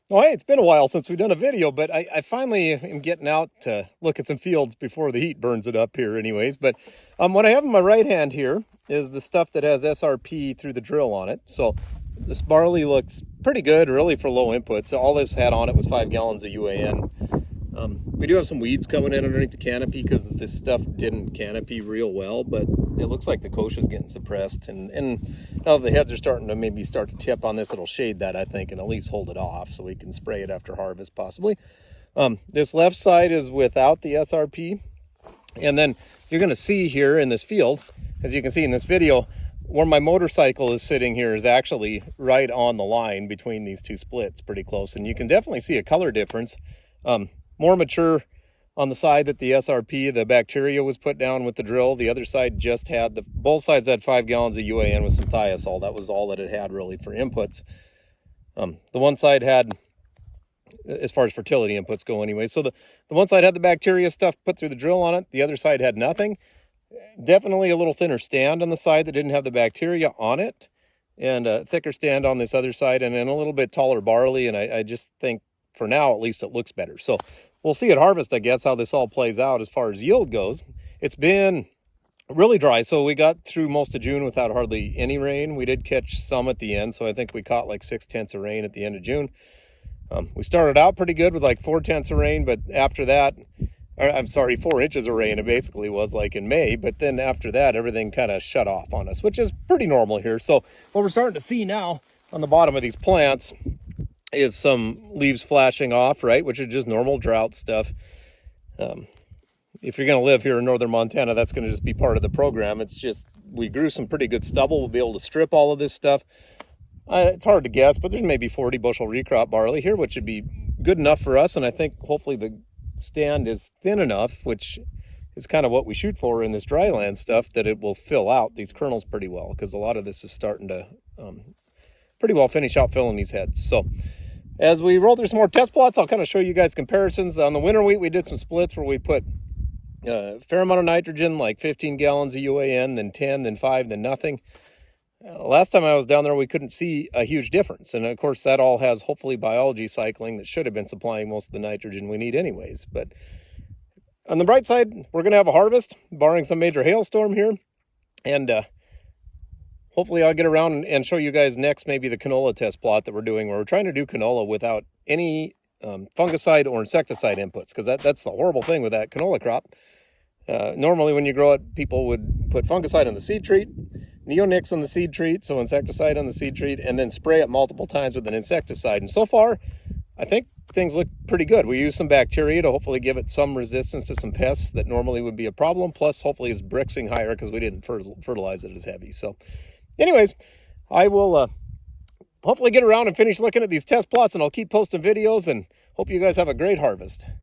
Oh, hey, it's been a while since we've done a video, but I finally am getting out to look at some fields before the heat burns it up here anyways. But what I have in my right hand here is the stuff that has SRP through the drill on it. So this barley looks pretty good, really, for low inputs. All this had on it was 5 gallons of UAN. We do have some weeds coming in underneath the canopy because this stuff didn't canopy real well, but it looks like the kochia is getting suppressed. And now that the heads are starting to maybe start to tip on this, it'll shade that, I think, and at least hold it off so we can spray it after harvest possibly. This left side is without the SRP. And then you're going to see here in this field, as you can see in this video, where my motorcycle is sitting here is actually right on the line between these two splits, pretty close. And you can definitely see a color difference. More mature on the side that the SRP, the bacteria, was put down with the drill. The other side just had, both sides had 5 gallons of UAN with some thiazole. That was all that it had really for inputs. The one side had, as far as fertility inputs go anyway, so the one side had the bacteria stuff put through the drill on it. The other side had nothing. Definitely a little thinner stand on the side that didn't have the bacteria on it, and a thicker stand on this other side, and then a little bit taller barley. And I just think, for now at least, it looks better. So we'll see at harvest, I guess, how this all plays out as far as yield goes. It's been really dry, so we got through most of June without hardly any rain. We did catch some at the end, so I think we caught like 6/10 of rain at the end of June. We started out pretty good with like 4/10 of rain, but after that, I'm sorry, 4 inches of rain, it basically was like in May. But then after that, everything kind of shut off on us, which is pretty normal here. So what we're starting to see now on the bottom of these plants is some leaves flashing off, right, which is just normal drought stuff. If you're going to live here in northern Montana, that's going to just be part of the program. It's just, we grew some pretty good stubble. We'll be able to strip all of this stuff. It's hard to guess, but there's maybe 40 bushel recrop barley here, which would be good enough for us. And I think hopefully the stand is thin enough, which is kind of what we shoot for in this dryland stuff, that it will fill out these kernels pretty well, because a lot of this is starting to pretty well finish out filling these heads. So as we roll through some more test plots, I'll kind of show you guys comparisons. On the winter wheat, we did some splits where we put a fair amount of nitrogen, like 15 gallons of UAN, then 10, then 5, then nothing. Last time I was down there, we couldn't see a huge difference. And of course, that all has hopefully biology cycling that should have been supplying most of the nitrogen we need anyways. But on the bright side, we're going to have a harvest, barring some major hailstorm here. And hopefully I'll get around and show you guys next maybe the canola test plot that we're doing, where we're trying to do canola without any fungicide or insecticide inputs, because that's the horrible thing with that canola crop. Normally when you grow it, people would put fungicide on the seed treat, neonics on the seed treat, so insecticide on the seed treat, and then spray it multiple times with an insecticide. And so far, I think things look pretty good. We use some bacteria to hopefully give it some resistance to some pests that normally would be a problem. Plus, hopefully it's brixing higher because we didn't fertilize it as heavy. So anyways, I will hopefully get around and finish looking at these test plots, and I'll keep posting videos, and hope you guys have a great harvest.